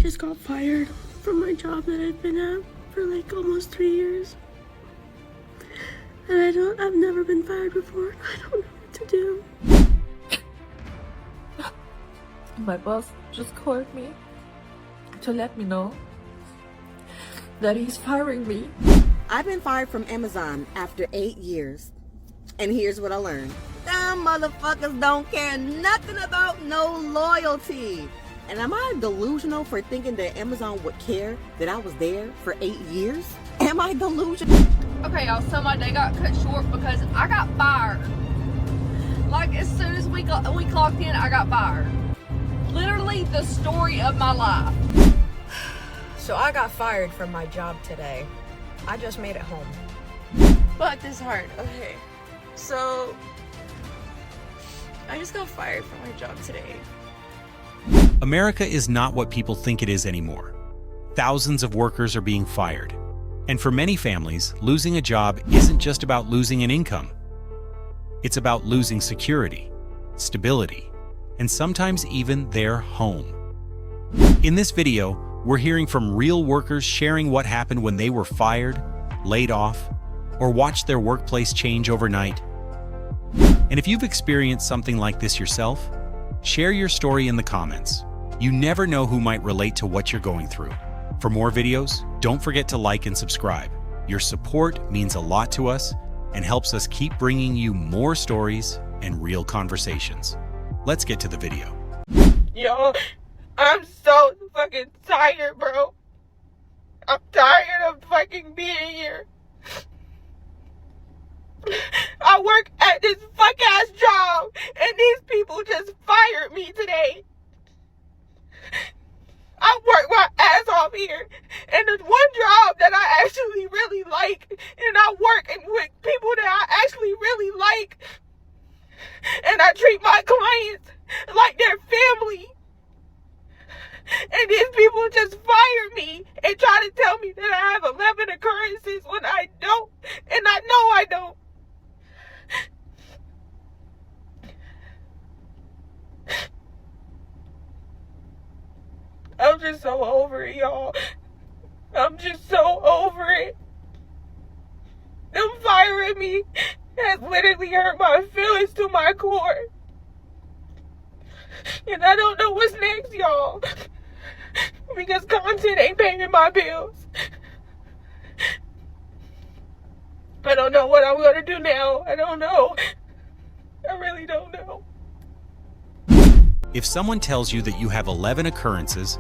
just got fired from my job that I've been at for like almost 3 years. And I've never been fired before. I don't know what to do. My boss just called me to let me know that he's firing me. I've been fired from Amazon after 8 years. And here's what I learned. Them motherfuckers don't care nothing about no loyalty. And am I delusional for thinking that Amazon would care that I was there for 8 years? Am I delusional? Okay, y'all, so my day got cut short because I got fired. Like, as soon as we clocked in, I got fired. Literally the story of my life. So I got fired from my job today. I just made it home. Fuck, this is hard. Okay. So, I just got fired from my job today. America is not what people think it is anymore. Thousands of workers are being fired. And for many families, losing a job isn't just about losing an income. It's about losing security, stability, and sometimes even their home. In this video, we're hearing from real workers sharing what happened when they were fired, laid off, or watched their workplace change overnight. And if you've experienced something like this yourself, share your story in the comments. You never know who might relate to what you're going through. For more videos, don't forget to like and subscribe. Your support means a lot to us and helps us keep bringing you more stories and real conversations. Let's get to the video. Yo, I'm so fucking tired, bro. I'm tired of fucking being here. I work at this fuck-ass job, and these people just fired me today. I work my ass off here, and there's one job that I actually really like, and I work with people that I actually really like, and I treat my clients like their family. And these people just fire me and try to tell me that I have 11 occurrences when I don't, and I know I don't. I'm just so over it, y'all. I'm just so over it. Them firing me has literally hurt my feelings to my core. And I don't know what's next, y'all. Because content ain't paying my bills. I don't know what I'm gonna do now. I don't know. I really don't know. If someone tells you that you have 11 occurrences,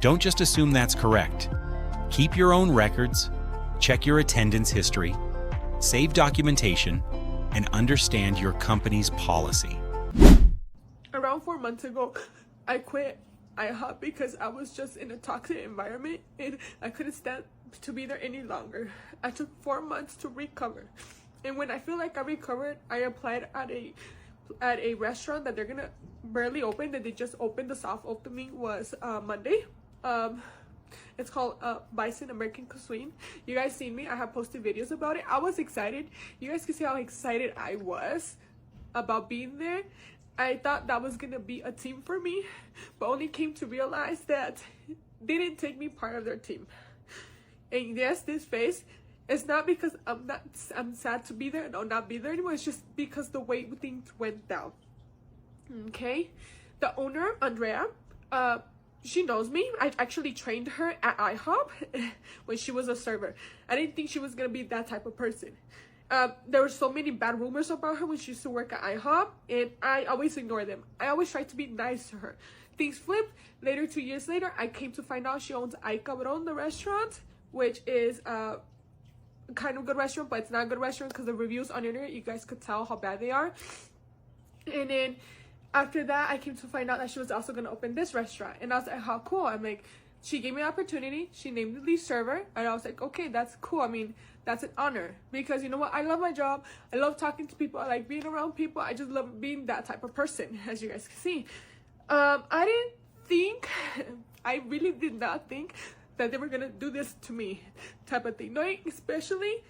don't just assume that's correct. Keep your own records, check your attendance history, save documentation, and understand your company's policy. Around 4 months ago, I quit IHOP because I was just in a toxic environment and I couldn't stand to be there any longer. I took 4 months to recover. And when I feel like I recovered, I applied at a restaurant that they're gonna barely open, that they just opened. The soft opening was Monday. It's called Bison American Cuisine. You guys seen me, I have posted videos about it. I was excited. You guys can see how excited I was about being there. I thought that was gonna be a team for me, but only came to realize that they didn't take me part of their team. And yes, this face, it's not because I'm sad to be there or not be there anymore. It's just because the way things went down. Okay, the owner, Andrea, she knows me. I actually trained her at IHOP when she was a server. I didn't think she was gonna be that type of person. There were so many bad rumors about her when she used to work at IHOP, and I always ignored them. I always tried to be nice to her. Things flipped. Later, 2 years later, I came to find out she owns Ay Cabron, the restaurant, which is kind of good restaurant, but it's not a good restaurant because the reviews on the internet, you guys could tell how bad they are. And then after that, I came to find out that she was also going to open this restaurant, and I was like, how cool. I'm like, she gave me an opportunity. She named the lead server, and I was like, okay, that's cool. I mean, that's an honor, because you know what, I love my job. I love talking to people. I like being around people. I just love being that type of person, as you guys can see. I didn't think, I really did not think that they were gonna do this to me, type of thing. Knowing especially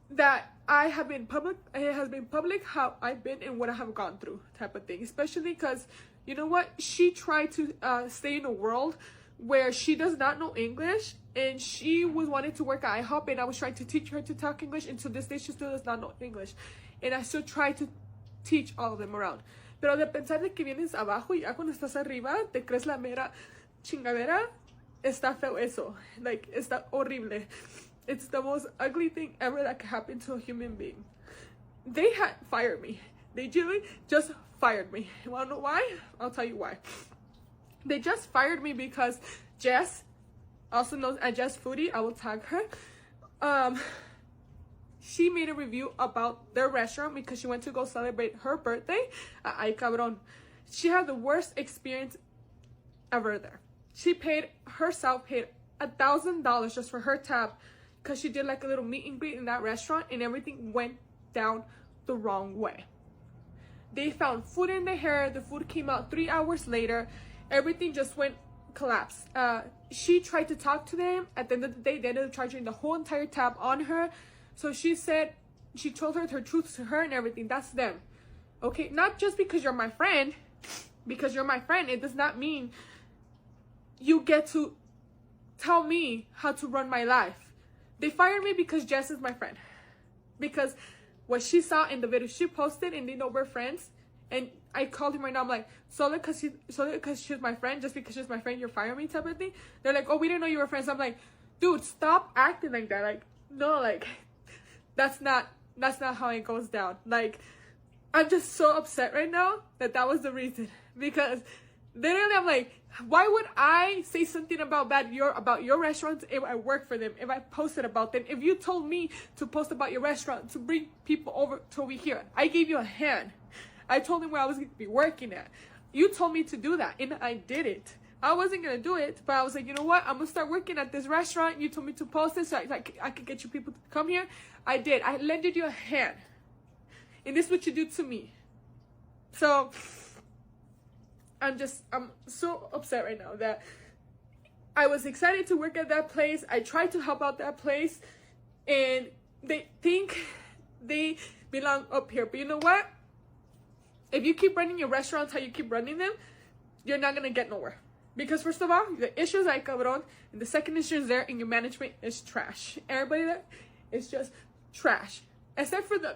that I have been public, it has been public how I've been and what I have gone through, type of thing. Especially because, you know what, she tried to stay in a world where she does not know English, and she was wanting to work at IHOP, and I was trying to teach her to talk English, and to this day she still does not know English, and I still try to teach all of them around. Pero de pensar de que vienes abajo y ya cuando estás arriba te crees la mera chingadera, está feo eso. Like, está horrible. It's the most ugly thing ever that could happen to a human being. They had fired me. They just fired me. You wanna know why? I'll tell you why. They just fired me because Jess, also known as Jess Foodie, I will tag her. She made a review about their restaurant because she went to go celebrate her birthday at Ay Cabron. She had the worst experience ever there. She paid $1,000 just for her tab because she did like a little meet and greet in that restaurant, and everything went down the wrong way. They found food in the hair. The food came out 3 hours later. Everything just went collapsed. She tried to talk to them. At the end of the day, they ended up charging the whole entire tab on her. So she said, she told her truth to her and everything. That's them. Okay? Not just because you're my friend. Because you're my friend, it does not mean you get to tell me how to run my life. They fired me because Jess is my friend. Because what she saw in the video she posted, and they know we're friends. And I called him right now. I'm like, solely because she's my friend, just because she's my friend, you're firing me type of thing. They're like, oh, we didn't know you were friends. I'm like, dude, stop acting like that. Like, no, like, that's not how it goes down. Like, I'm just so upset right now that was the reason. Because literally I'm like, why would I say something about your restaurants if I work for them, if I posted about them, if you told me to post about your restaurant, to bring people over here? I gave you a hand. I told them where I was going to be working at. You told me to do that, and I did it. I wasn't going to do it, but I was like, you know what? I'm going to start working at this restaurant. You told me to post it so I could get you people to come here. I did. I lended you a hand. And this is what you do to me. So I'm so upset right now that I was excited to work at that place. I tried to help out that place, and they think they belong up here. But you know what? If you keep running your restaurants how you keep running them, you're not gonna get nowhere. Because first of all, the issue is Ay Cabron, and the second issue is there, and your management is trash. Everybody there is just trash, except for the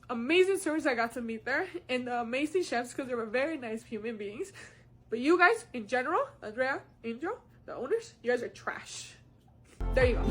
amazing servers I got to meet there, and the amazing chefs, because they were very nice human beings. But you guys in general, Andrea, Angel, the owners, you guys are trash. There you go.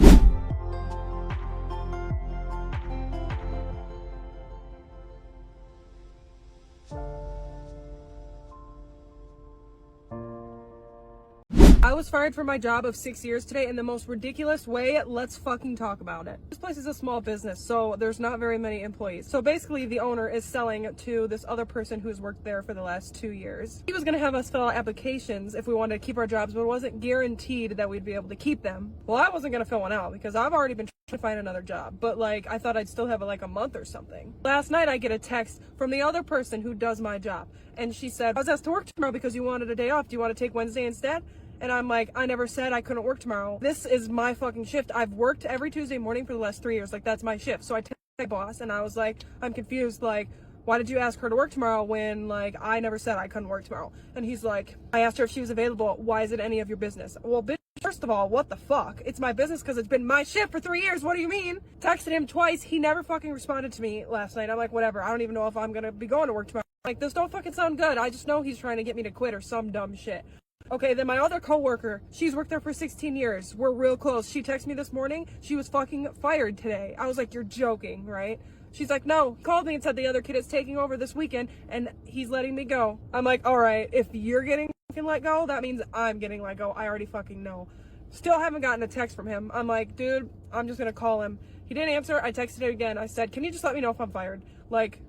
I was fired from my job of 6 years today in the most ridiculous way. Let's fucking talk about it. This place is a small business, so there's not very many employees. So basically the owner is selling to this other person who's worked there for the last 2 years. He was gonna have us fill out applications if we wanted to keep our jobs, but it wasn't guaranteed that we'd be able to keep them. Well, I wasn't gonna fill one out because I've already been trying to find another job, but like I thought I'd still have like a month or something. Last night I get a text from the other person who does my job, and she said, I was asked to work tomorrow because you wanted a day off. Do you want to take Wednesday instead? And I'm like, I never said I couldn't work tomorrow. This is my fucking shift. I've worked every Tuesday morning for the last 3 years. Like, that's my shift. So I texted my boss and I was like, I'm confused. Like, why did you ask her to work tomorrow when, like, I never said I couldn't work tomorrow? And he's like, I asked her if she was available. Why is it any of your business? Well, bitch, first of all, what the fuck? It's my business because it's been my shift for 3 years. What do you mean? Texted him twice. He never fucking responded to me last night. I'm like, whatever. I don't even know if I'm going to be going to work tomorrow. Like, this don't fucking sound good. I just know he's trying to get me to quit or some dumb shit. Okay, then my other coworker, she's worked there for 16 years. We're real close. She texted me this morning. She was fucking fired today. I was like, you're joking, right? She's like, no. Called me and said the other kid is taking over this weekend and he's letting me go. I'm like, all right, if you're getting fucking let go, that means I'm getting let go. I already fucking know. Still haven't gotten a text from him. I'm like, dude, I'm just gonna call him. He didn't answer. I texted him again. I said, can you just let me know if I'm fired? Like,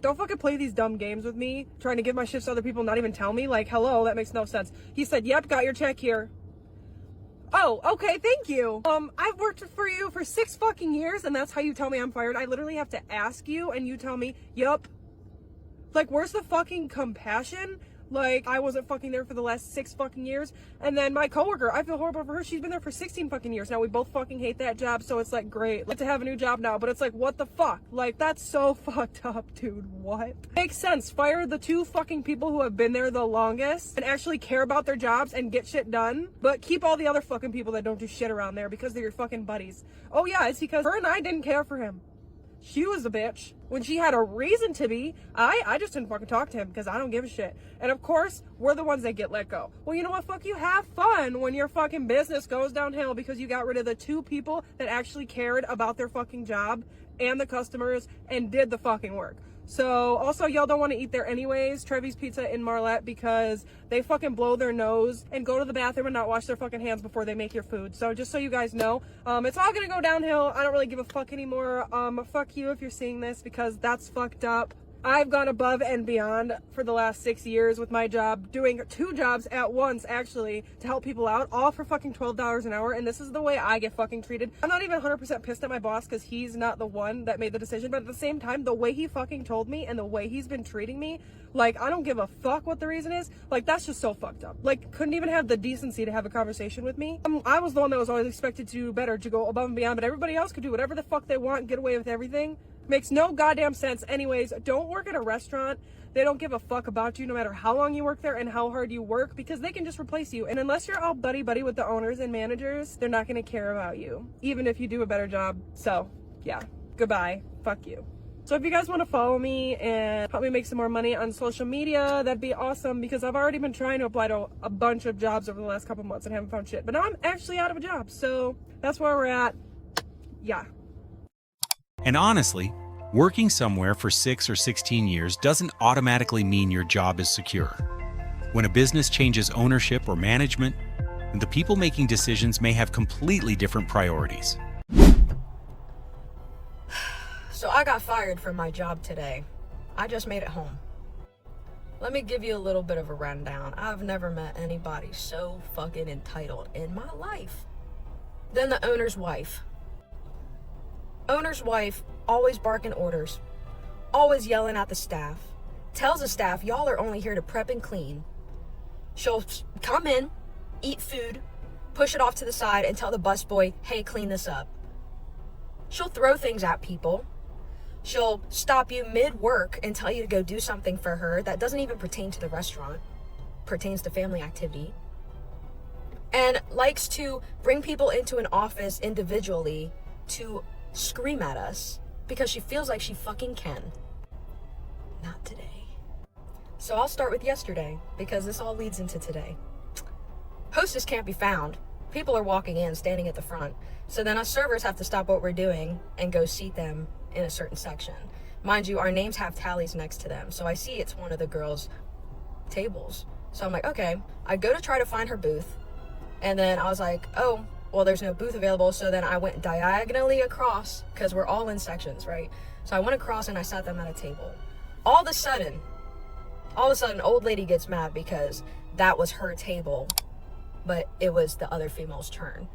don't fucking play these dumb games with me, trying to give my shifts to other people, not even tell me. Like, hello, that makes no sense. He said, yep, got your check here. Oh, okay, thank you. I've worked for you for 6 fucking years, and that's how you tell me I'm fired. I literally have to ask you, and you tell me, yep. Like, where's the fucking compassion? Like, I wasn't fucking there for the last 6 fucking years. And then my coworker, I feel horrible for her. She's been there for 16 fucking years now. We both fucking hate that job. So it's like, great, like to have a new job now. But it's like, what the fuck? Like, that's so fucked up, dude. What? Makes sense. Fire the 2 fucking people who have been there the longest and actually care about their jobs and get shit done. But keep all the other fucking people that don't do shit around there because they're your fucking buddies. Oh yeah, it's because her and I didn't care for him. She was a bitch when she had a reason to be. I just didn't fucking talk to him because I don't give a shit. And of course, we're the ones that get let go. Well, you know what? Fuck you. Have fun when your fucking business goes downhill because you got rid of the 2 people that actually cared about their fucking job and the customers and did the fucking work. So also, y'all don't want to eat there anyways, Trevi's Pizza in Marlette, because they fucking blow their nose and go to the bathroom and not wash their fucking hands before they make your food. So just so you guys know, it's all gonna go downhill. I don't really give a fuck anymore. Fuck you if you're seeing this, because that's fucked up. I've gone above and beyond for the last 6 years with my job, doing 2 jobs at once, actually, to help people out, all for fucking $12 an hour, and this is the way I get fucking treated. I'm not even 100% pissed at my boss because he's not the one that made the decision, but at the same time, the way he fucking told me and the way he's been treating me, like, I don't give a fuck what the reason is. Like, that's just so fucked up. Like, couldn't even have the decency to have a conversation with me. I was the one that was always expected to do better, to go above and beyond, but everybody else could do whatever the fuck they want, get away with everything. Makes no goddamn sense. Anyways, don't work at a restaurant. They don't give a fuck about you no matter how long you work there and how hard you work, because they can just replace you. And unless you're all buddy-buddy with the owners and managers, they're not going to care about you, even if you do a better job. So, yeah. Goodbye. Fuck you. So if you guys want to follow me and help me make some more money on social media, that'd be awesome, because I've already been trying to apply to a bunch of jobs over the last couple months and haven't found shit. But now I'm actually out of a job. So that's where we're at. Yeah. And honestly, working somewhere for 6 or 16 years doesn't automatically mean your job is secure. When a business changes ownership or management, the people making decisions may have completely different priorities. So I got fired from my job today. I just made it home. Let me give you a little bit of a rundown. I've never met anybody so fucking entitled in my life. Then the owner's wife. Owner's wife always barking orders, always yelling at the staff, tells the staff, y'all are only here to prep and clean. She'll come in, eat food, push it off to the side and tell the busboy, hey, clean this up. She'll throw things at people. She'll stop you mid-work and tell you to go do something for her that doesn't even pertain to the restaurant, pertains to family activity. And likes to bring people into an office individually to scream at us because she feels like she fucking can. Not today. So I'll start with yesterday because this all leads into today. Hostess can't be found. People are walking in, standing at the front. So then us servers have to stop what we're doing and go seat them in a certain section. Mind you, our names have tallies next to them. So I see it's one of the girls' tables. So I'm like, okay. I go to try to find her booth. And then I was like, oh, well, there's no booth available. So then I went diagonally across because we're all in sections, right? So I went across and I sat them at a table. All of a sudden, old lady gets mad because that was her table, but it was the other female's turn.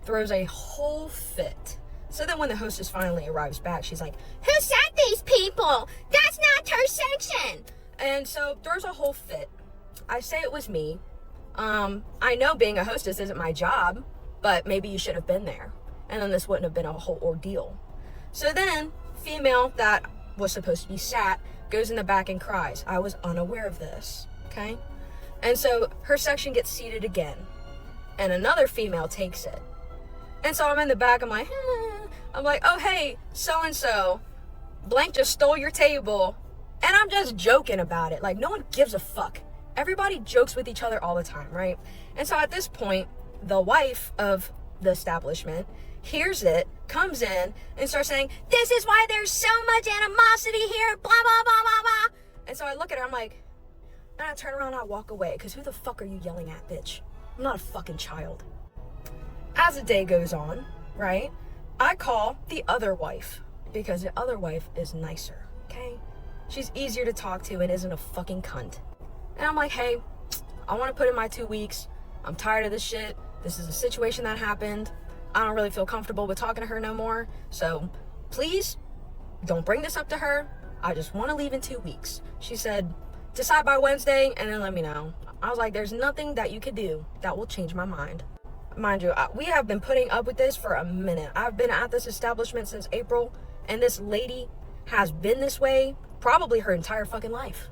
Throws a whole fit. So then when the hostess finally arrives back, she's like, who sat these people? That's not her section. And so throws a whole fit. I say it was me. I know being a hostess isn't my job, but maybe you should have been there. And then this wouldn't have been a whole ordeal. So then, female that was supposed to be sat goes in the back and cries. I was unaware of this, okay? And so her section gets seated again. And another female takes it. And so I'm in the back, I'm like, oh, hey, so-and-so, blank just stole your table. And I'm just joking about it. Like, no one gives a fuck. Everybody jokes with each other all the time, right? And so at this point, the wife of the establishment hears it, comes in, and starts saying, this is why there's so much animosity here, blah, blah, blah, blah, blah. And so I look at her, I'm like, and I turn around and I walk away, because who the fuck are you yelling at, bitch? I'm not a fucking child. As the day goes on, right, I call the other wife, because the other wife is nicer, okay? She's easier to talk to and isn't a fucking cunt. And I'm like, hey, I want to put in my 2 weeks. I'm tired of this shit. This is a situation that happened. I don't really feel comfortable with talking to her no more. So please don't bring this up to her. I just want to leave in 2 weeks. She said, decide by Wednesday and then let me know. I was like, there's nothing that you could do that will change my mind. Mind you, we have been putting up with this for a minute. I've been at this establishment since April, and this lady has been this way probably her entire fucking life.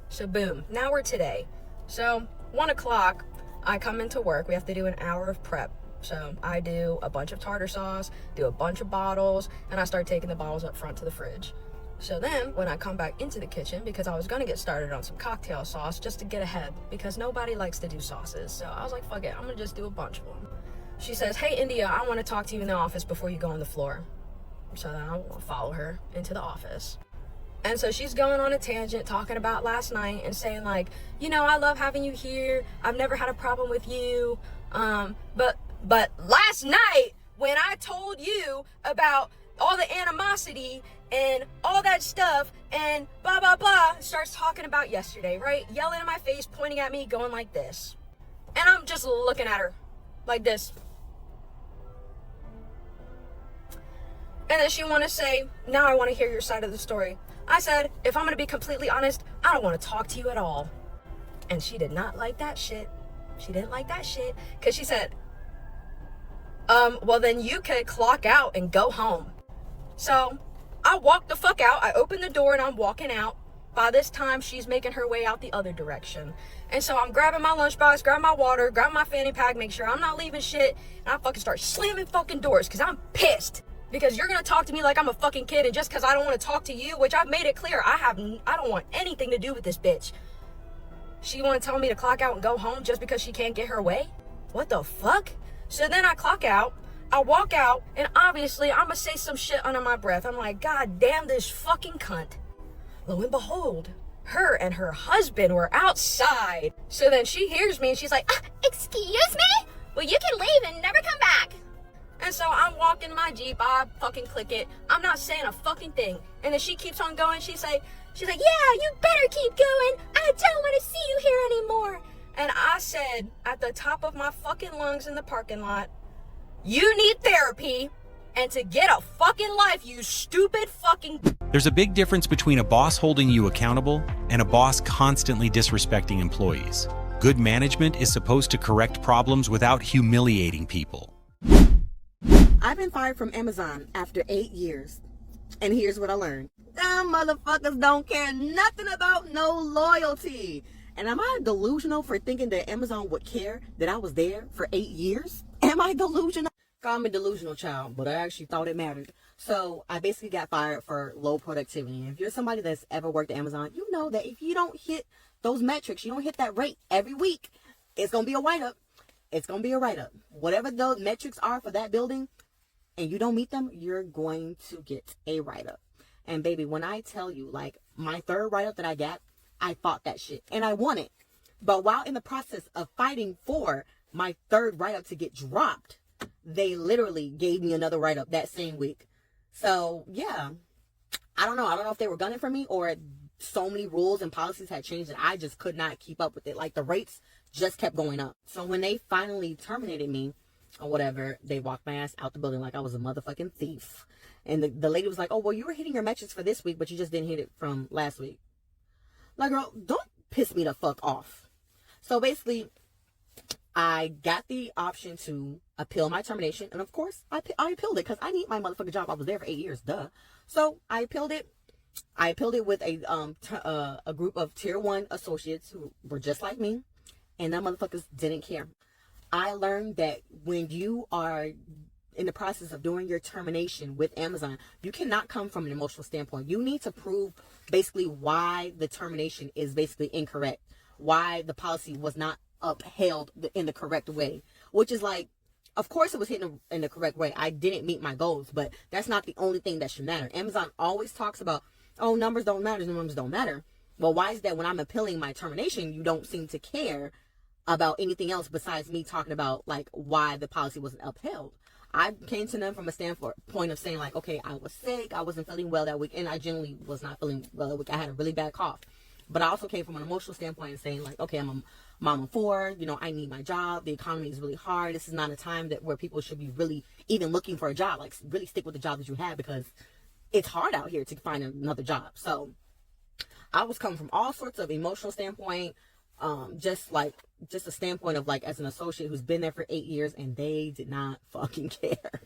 So boom, now we're today. So 1 o'clock, I come into work. We have to do an hour of prep. So I do a bunch of tartar sauce, do a bunch of bottles, and I start taking the bottles up front to the fridge. So then when I come back into the kitchen, because I was gonna get started on some cocktail sauce just to get ahead, because nobody likes to do sauces. So I was like, fuck it, I'm gonna just do a bunch of them. She says, hey India, I wanna talk to you in the office before you go on the floor. So then I follow her into the office. And so she's going on a tangent talking about last night and saying like, you know, I love having you here. I've never had a problem with you. But last night when I told you about all the animosity and all that stuff and blah, blah, blah, starts talking about yesterday, right? Yelling in my face, pointing at me, going like this. And I'm just looking at her like this. And then she want to say, now I want to hear your side of the story. I said, if I'm going to be completely honest, I don't want to talk to you at all. And she did not like that shit. She didn't like that shit. Because she said, well, then you could clock out and go home. So I walked the fuck out. I opened the door and I'm walking out. By this time, she's making her way out the other direction. And so I'm grabbing my lunchbox, grabbing my water, grabbing my fanny pack, make sure I'm not leaving shit. And I fucking start slamming fucking doors because I'm pissed. Because you're gonna talk to me like I'm a fucking kid, and just because I don't want to talk to you, which I've made it clear, I don't want anything to do with this bitch. She want to tell me to clock out and go home just because she can't get her way? What the fuck? So then I clock out, I walk out, and obviously I'm gonna say some shit under my breath. I'm like, God damn this fucking cunt. Lo and behold, her and her husband were outside. So then she hears me and she's like, excuse me? Well, you can leave and never come back. And so I'm walking my Jeep, I fucking click it. I'm not saying a fucking thing. And then she keeps on going. She's like, yeah, you better keep going. I don't want to see you here anymore. And I said at the top of my fucking lungs in the parking lot, you need therapy and to get a fucking life, you stupid fucking... There's a big difference between a boss holding you accountable and a boss constantly disrespecting employees. Good management is supposed to correct problems without humiliating people. I've been fired from Amazon after 8 years. And here's what I learned. Them motherfuckers don't care nothing about no loyalty. And am I delusional for thinking that Amazon would care that I was there for 8 years? Am I delusional? Call me delusional, child, but I actually thought it mattered. So I basically got fired for low productivity. And if you're somebody that's ever worked at Amazon, you know that if you don't hit those metrics, you don't hit that rate every week, it's going to be a write-up. It's going to be a write-up. Whatever the metrics are for that building, and you don't meet them, you're going to get a write-up. And baby, when I tell you, like, my third write-up that I got, I fought that shit. And I won it. But while in the process of fighting for my third write-up to get dropped, they literally gave me another write-up that same week. So, yeah. I don't know. I don't know if they were gunning for me or so many rules and policies had changed that I just could not keep up with it. Like, the rates just kept going up. So when they finally terminated me, or whatever, they walked my ass out the building like I was a motherfucking thief. And the lady was like, oh, well, you were hitting your metrics for this week, but you just didn't hit it from last week. Like, girl, don't piss me the fuck off. So basically, I got the option to appeal my termination. And of course, I appealed it because I need my motherfucking job. I was there for 8 years, duh. So I appealed it. I appealed it with a group of tier 1 associates who were just like me. And them motherfuckers didn't care. I learned that when you are in the process of doing your termination with Amazon, you cannot come from an emotional standpoint. You need to prove basically why the termination is basically incorrect, why the policy was not upheld in the correct way, which is like, of course it was hidden in the correct way. I didn't meet my goals, but that's not the only thing that should matter. Amazon always talks about, oh, numbers don't matter, numbers don't matter. Well, why is that when I'm appealing my termination, you don't seem to care about anything else besides me talking about like why the policy wasn't upheld? I came to them from a standpoint of saying like, okay, I was sick, I wasn't feeling well that week, and I generally was not feeling well that week. I had a really bad cough. But I also came from an emotional standpoint and saying like, okay, I'm a mom of 4, you know, I need my job, the economy is really hard, this is not a time where people should be really even looking for a job, like really stick with the job that you have because it's hard out here to find another job. So I was coming from all sorts of emotional standpoint, just a standpoint of like as an associate who's been there for 8 years, and they did not fucking care.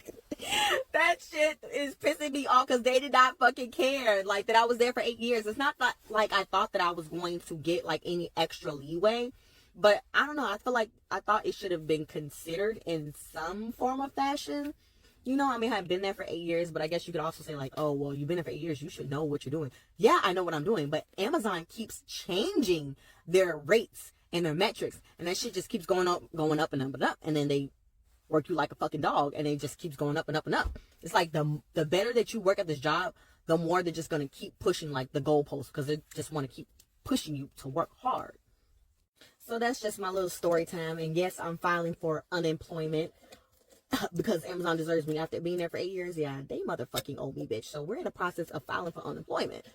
That shit is pissing me off because they did not fucking care, like, that I was there for 8 years. It's not that like I thought that I was going to get like any extra leeway, but I don't know, I feel like I thought it should have been considered in some form of fashion. You know, I mean, I've been there for 8 years, but I guess you could also say like, oh, well, you've been there for 8 years, you should know what you're doing. Yeah, I know what I'm doing, but Amazon keeps changing their rates and their metrics, and that shit just keeps going up and up and up and up, and then they work you like a fucking dog, and it just keeps going up and up and up. It's like the better that you work at this job, the more they're just going to keep pushing like the goalposts, because they just want to keep pushing you to work hard. So that's just my little story time. And yes, I'm filing for unemployment because Amazon deserves me after being there for 8 years. Yeah, they motherfucking owe me, bitch. So we're in the process of filing for unemployment.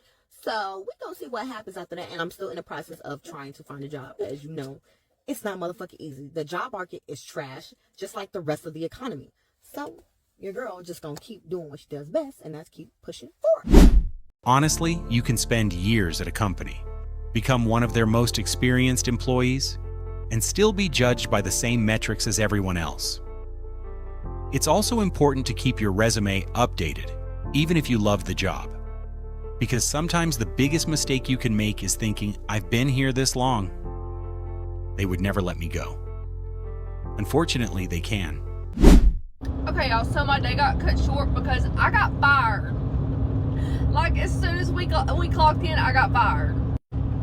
So we're going to see what happens after that. And I'm still in the process of trying to find a job. As you know, it's not motherfucking easy. The job market is trash, just like the rest of the economy. So your girl just going to keep doing what she does best, and that's keep pushing forward. Honestly, you can spend years at a company, become one of their most experienced employees, and still be judged by the same metrics as everyone else. It's also important to keep your resume updated, even if you love the job. Because sometimes the biggest mistake you can make is thinking, I've been here this long. They would never let me go. Unfortunately, they can. Okay, y'all, so my day got cut short because I got fired. Like, as soon as we clocked in, I got fired.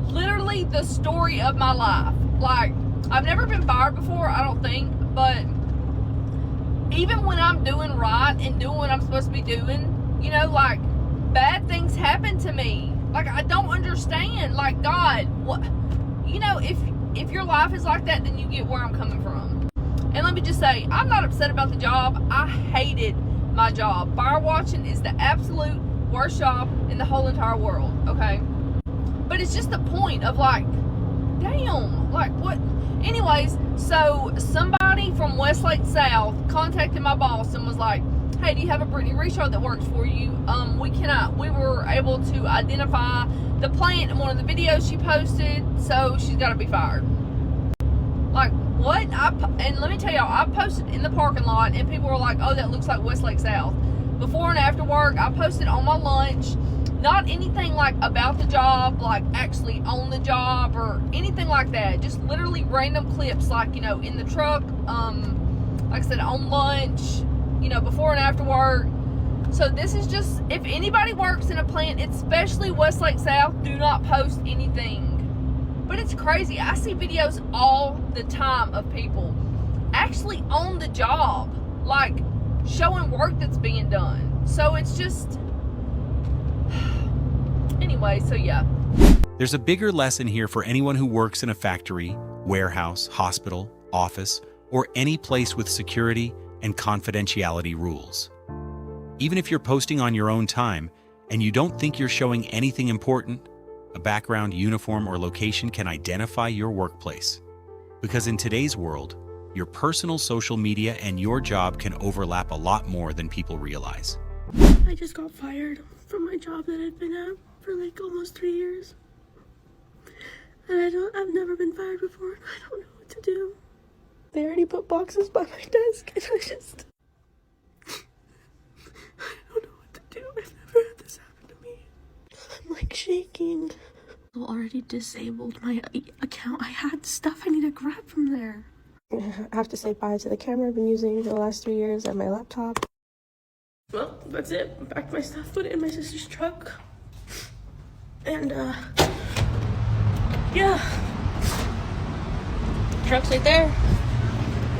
Literally the story of my life. Like, I've never been fired before, I don't think, but even when I'm doing right and doing what I'm supposed to be doing, you know, like, bad things happen to me. Like, I don't understand. Like, God, what, you know, if your life is like that, then you get where I'm coming from. And let me just say, I'm not upset about the job. I hated my job. Fire watching is the absolute worst job in the whole entire world, okay? But it's just the point of like, damn, like what? Anyways, so somebody from Westlake South contacted my boss and was like, hey, do you have a Brittany Richard that works for you? We were able to identify the plant in one of the videos she posted, so she's got to be fired. Like, what? And let me tell y'all, I posted in the parking lot, and people were like, oh, that looks like Westlake South. Before and after work, I posted on my lunch, not anything like about the job, like actually on the job or anything like that. Just literally random clips, like, you know, in the truck, like I said, on lunch, you know, before and after work. So this is just, if anybody works in a plant, especially Westlake South, do not post anything. But it's crazy. I see videos all the time of people actually on the job, like showing work that's being done. So it's just, anyway, so yeah. There's a bigger lesson here for anyone who works in a factory, warehouse, hospital, office, or any place with security and confidentiality rules. Even if you're posting on your own time and you don't think you're showing anything important, a background, uniform, or location can identify your workplace. Because in today's world, your personal social media and your job can overlap a lot more than people realize. I just got fired from my job that I've been at for like almost 3 years. And I've never been fired before. I don't know what to do. They already put boxes by my desk, and I don't know what to do. I've never had this happen to me. I'm like shaking. I already disabled my account. I had stuff I need to grab from there. I have to say bye to the camera I've been using for the last 3 years and my laptop. Well, that's it. I packed my stuff, put it in my sister's truck. And, yeah. Truck's right there.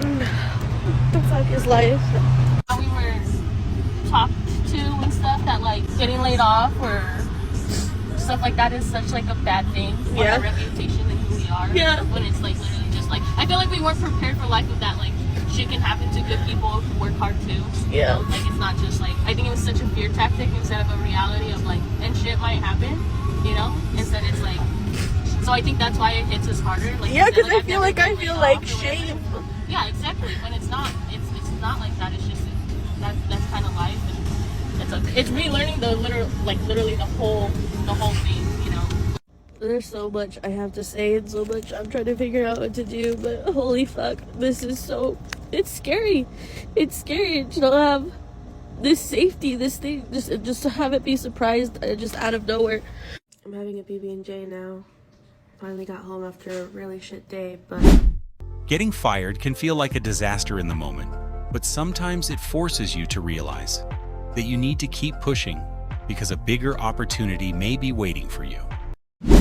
The fuck is life? We were talked to and stuff that like getting laid off or stuff like that is such like a bad thing for our reputation and who we are. Yeah. When it's like literally just like, I feel like we weren't prepared for life of that, like shit can happen to good people who work hard too. Yeah. You know? Like it's not just like, I think it was such a fear tactic instead of a reality of like, and shit might happen, you know? Instead it's like, so I think that's why it hits us harder. Like, yeah, because like, I feel like shame. Yeah, exactly. When it's not not like that. It's just that's kind of life, and it's relearning the literally the whole thing, you know. There's so much I have to say and so much I'm trying to figure out what to do, but holy fuck, it's scary. It's scary to not have this safety, this thing, just to have it be surprised just out of nowhere. I'm having a PB&J now. Finally got home after a really shit day, but... Getting fired can feel like a disaster in the moment, but sometimes it forces you to realize that you need to keep pushing because a bigger opportunity may be waiting for you.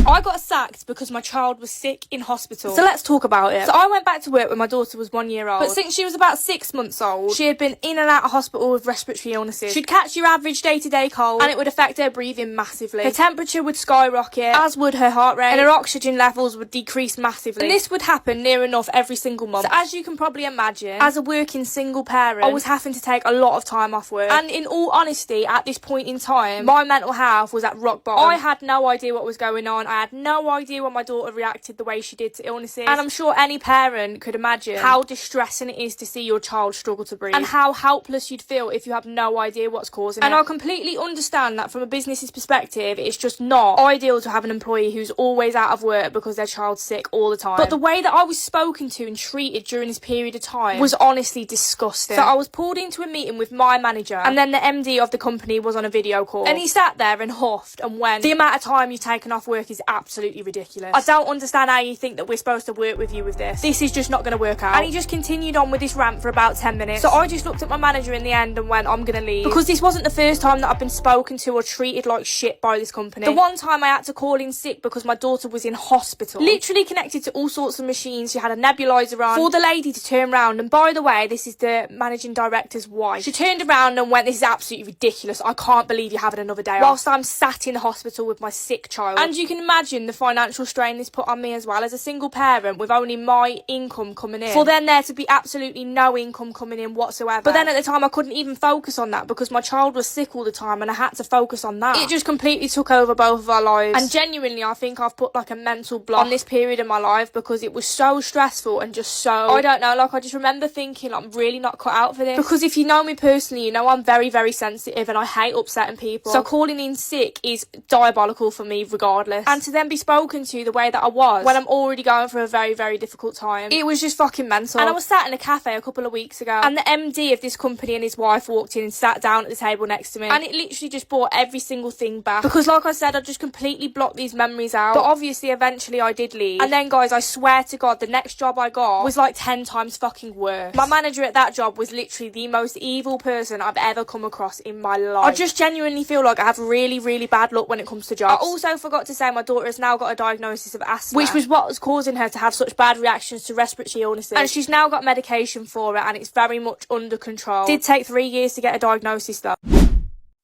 I got sacked because my child was sick in hospital. So let's talk about it. So I went back to work when my daughter was 1 year old. But since she was about 6 months old, she had been in and out of hospital with respiratory illnesses. She'd catch your average day-to-day cold, and it would affect her breathing massively. Her temperature would skyrocket, as would her heart rate, and her oxygen levels would decrease massively. And this would happen near enough every single month. So as you can probably imagine, as a working single parent, I was having to take a lot of time off work. And in all honesty, at this point in time, my mental health was at rock bottom. I had no idea what was going on. I had no idea why my daughter reacted the way she did to illnesses, and I'm sure any parent could imagine how distressing it is to see your child struggle to breathe, and how helpless you'd feel if you have no idea what's causing it. And I completely understand that from a business's perspective, it's just not ideal to have an employee who's always out of work because their child's sick all the time. But the way that I was spoken to and treated during this period of time was honestly disgusting. So I was pulled into a meeting with my manager, and then the MD of the company was on a video call, and he sat there and huffed and went, "The amount of time you've taken off work is absolutely ridiculous. I don't understand how you think that we're supposed to work with you with this. This is just not going to work out." And he just continued on with this rant for about 10 minutes. So I just looked at my manager in the end and went, "I'm going to leave." Because this wasn't the first time that I've been spoken to or treated like shit by this company. The one time I had to call in sick because my daughter was in hospital, literally connected to all sorts of machines. She had a nebulizer on, for the lady to turn around, and by the way, this is the managing director's wife. She turned around and went, "This is absolutely ridiculous. I can't believe you're having another day off," whilst I'm sat in the hospital with my sick child. And you can imagine the financial strain this put on me as well, as a single parent with only my income coming in, for then there to be absolutely no income coming in whatsoever. But then at the time I couldn't even focus on that because my child was sick all the time, and I had to focus on that. It just completely took over both of our lives, and genuinely I think I've put like a mental block on this period of my life because it was so stressful and just so, I don't know, like I just remember thinking I'm really not cut out for this. Because if you know me personally, you know I'm very, very sensitive and I hate upsetting people. So calling in sick is diabolical for me regardless. And to then be spoken to the way that I was when I'm already going through a very, very difficult time, it was just fucking mental. And I was sat in a cafe a couple of weeks ago, and the MD of this company and his wife walked in and sat down at the table next to me, and it literally just brought every single thing back, because like I said, I just completely blocked these memories out. But obviously eventually I did leave, and then guys, I swear to God, the next job I got was like 10 times fucking worse. My manager at that job was literally the most evil person I've ever come across in my life. I just genuinely feel like I have really, really bad luck when it comes to jobs. I also forgot to say my daughter has now got a diagnosis of asthma, which was what was causing her to have such bad reactions to respiratory illnesses, and she's now got medication for it, and it's very much under control. It did take 3 years to get a diagnosis though.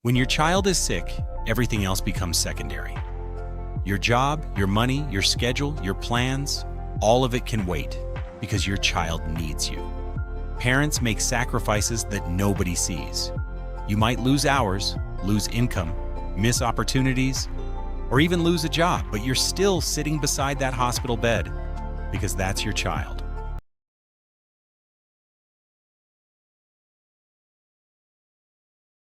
When your child is sick, everything else becomes secondary. Your job, your money, your schedule, your plans, all of it can wait because your child needs you. Parents make sacrifices that nobody sees. You might lose hours, lose income, miss opportunities, or even lose a job, but you're still sitting beside that hospital bed because that's your child.